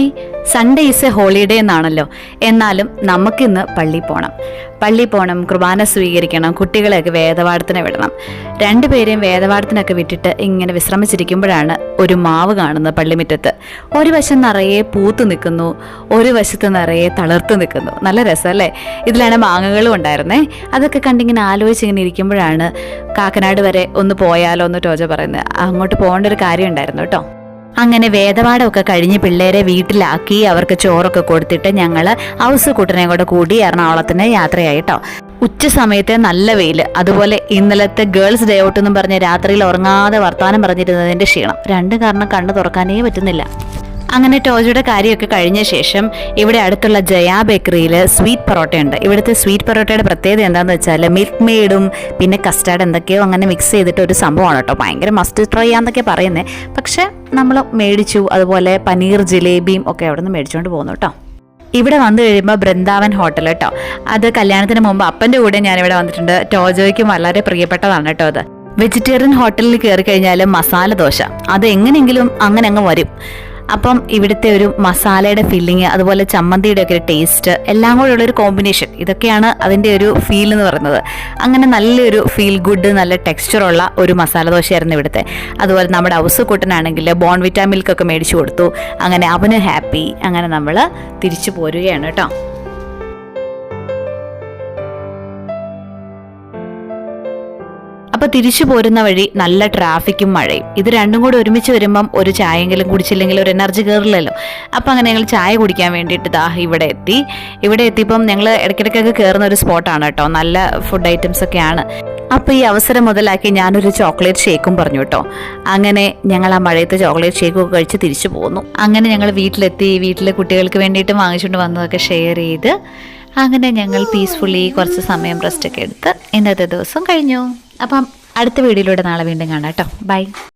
Hi, Sunday is A holiday എന്നാണല്ലോ. എന്നാലും നമുക്കിന്ന് പള്ളി പോകണം, കുർബാന സ്വീകരിക്കണം, കുട്ടികളെയൊക്കെ വേദപാഠത്തിന് വിടണം. രണ്ടുപേരെയും വേദപാഠത്തിനൊക്കെ വിട്ടിട്ട് ഇങ്ങനെ വിശ്രമിച്ചിരിക്കുമ്പോഴാണ് ഒരു മാവ് കാണുന്നത് പള്ളിമുറ്റത്ത്. ഒരു വശം നിറയെ പൂത്ത് നിൽക്കുന്നു, ഒരു വശത്ത് നിറയെ തളിർത്ത് നിൽക്കുന്നു. നല്ല രസമല്ലേ? ഇതിലാണ് മാങ്ങകളും ഉണ്ടായിരുന്നേ. അതൊക്കെ കണ്ടിങ്ങനെ ആലോചിച്ചിങ്ങനെ ഇരിക്കുമ്പോഴാണ് കാക്കനാട് വരെ ഒന്ന് പോയാലോ എന്ന് ടോജോ പറയുന്നത്. അങ്ങോട്ട് പോകേണ്ട ഒരു കാര്യം ഉണ്ടായിരുന്നു കേട്ടോ. അങ്ങനെ വേദപാഠമൊക്കെ കഴിഞ്ഞ് പിള്ളേരെ വീട്ടിലാക്കി അവർക്ക് ചോറൊക്കെ കൊടുത്തിട്ട് ഞങ്ങൾ ഹൗസ് കൂട്ടനെ കൂടി എറണാകുളത്തിന് യാത്രയായിട്ടോ. ഉച്ച സമയത്ത് നല്ല വെയിൽ, അതുപോലെ ഇന്നലത്തെ ഗേൾസ് ഡേ ഔട്ട് എന്നും പറഞ്ഞ് രാത്രിയിൽ ഉറങ്ങാതെ വർത്താനം പറഞ്ഞിരുന്നതിന്റെ ക്ഷീണം രണ്ടും കാരണം കണ്ണു തുറക്കാനേ പറ്റുന്നില്ല. അങ്ങനെ ടോജോയുടെ കാര്യമൊക്കെ കഴിഞ്ഞ ശേഷം ഇവിടെ അടുത്തുള്ള ജയാ ബേക്കറിയിൽ സ്വീറ്റ് പൊറോട്ട ഉണ്ട്. ഇവിടുത്തെ സ്വീറ്റ് പൊറോട്ടയുടെ പ്രത്യേകത എന്താണെന്ന് വെച്ചാൽ മിൽക്ക് മെയ്ഡും പിന്നെ കസ്റ്റാർഡ് എന്തൊക്കെയോ അങ്ങനെ മിക്സ് ചെയ്തിട്ട് ഒരു സംഭവമാണ് കേട്ടോ. ഭയങ്കര മസ്റ്റ് ട്രൈ ചെയ്യാന്നൊക്കെ പറയുന്നത്. പക്ഷെ നമ്മൾ മേടിച്ചു. അതുപോലെ പനീർ ജിലേബിയും ഒക്കെ അവിടെ നിന്ന് മേടിച്ചുകൊണ്ട് പോകുന്നു കേട്ടോ. ഇവിടെ വന്നു കഴിയുമ്പോൾ ബൃന്ദാവൻ ഹോട്ടൽ കേട്ടോ. അത് കല്യാണത്തിന് മുമ്പ് അപ്പൻ്റെ കൂടെ ഞാനിവിടെ വന്നിട്ടുണ്ട്. ടോജോയ്ക്കും വളരെ പ്രിയപ്പെട്ടതാണ് കേട്ടോ അത്. വെജിറ്റേറിയൻ ഹോട്ടലിൽ കയറി കഴിഞ്ഞാൽ മസാല ദോശ അത് എങ്ങനെയെങ്കിലും അങ്ങനെ അങ്ങ് വരും. അപ്പം ഇവിടുത്തെ ഒരു മസാലയുടെ ഫില്ലിങ്, അതുപോലെ ചമ്മന്തിയുടെ ഒക്കെ ഒരു ടേസ്റ്റ്, എല്ലാം കൂടെ ഉള്ളൊരു കോമ്പിനേഷൻ, ഇതൊക്കെയാണ് അതിൻ്റെ ഒരു ഫീൽ എന്ന് പറയുന്നത്. അങ്ങനെ നല്ലൊരു ഫീൽ ഗുഡ്, നല്ല ടെക്സ്ചറുള്ള ഒരു മസാല ദോശയായിരുന്നു ഇവിടുത്തെ. അതുപോലെ നമ്മുടെ ഹൗസ് കൂട്ടനാണെങ്കിൽ ബോൺവിറ്റ മിൽക്കൊക്കെ മേടിച്ചു കൊടുത്തു. അങ്ങനെ അവന് ഹാപ്പി. അങ്ങനെ നമ്മൾ തിരിച്ചു പോരുകയാണ് കേട്ടോ. അപ്പോൾ തിരിച്ചു പോരുന്ന വഴി നല്ല ട്രാഫിക്കും മഴയും, ഇത് രണ്ടും കൂടി ഒരുമിച്ച് വരുമ്പം ഒരു ചായയെങ്കിലും കുടിച്ചില്ലെങ്കിൽ ഒരു എനർജി കയറില്ലല്ലോ. അപ്പം അങ്ങനെ ഞങ്ങൾ ചായ കുടിക്കാൻ വേണ്ടിയിട്ട് ഇവിടെ എത്തിയപ്പം ഞങ്ങൾ ഇടയ്ക്കിടയ്ക്കൊക്കെ കയറുന്ന ഒരു സ്പോട്ടാണ് കേട്ടോ. നല്ല ഫുഡ് ഐറ്റംസ് ഒക്കെയാണ്. അപ്പോൾ ഈ അവസരം മുതലാക്കി ഞാനൊരു ചോക്ലേറ്റ് ഷേക്കും പറഞ്ഞു കേട്ടോ. അങ്ങനെ ഞങ്ങൾ ആ മഴയത്ത് ചോക്ലേറ്റ് ഷേക്കൊക്കെ കഴിച്ച് തിരിച്ചു പോന്നു. അങ്ങനെ ഞങ്ങൾ വീട്ടിലെത്തി. വീട്ടിലെ കുട്ടികൾക്ക് വേണ്ടിയിട്ട് വാങ്ങിച്ചുകൊണ്ട് വന്നതൊക്കെ ഷെയർ ചെയ്ത് അങ്ങനെ ഞങ്ങൾ പീസ്ഫുള്ളി കുറച്ച് സമയം റെസ്റ്റ് ഒക്കെ എടുത്ത് ഇന്നത്തെ ദിവസം കഴിഞ്ഞു. അപ്പം അടുത്ത വീഡിയോയിലൂടെ നാളെ വീണ്ടും കാണാം കേട്ടോ. ബൈ.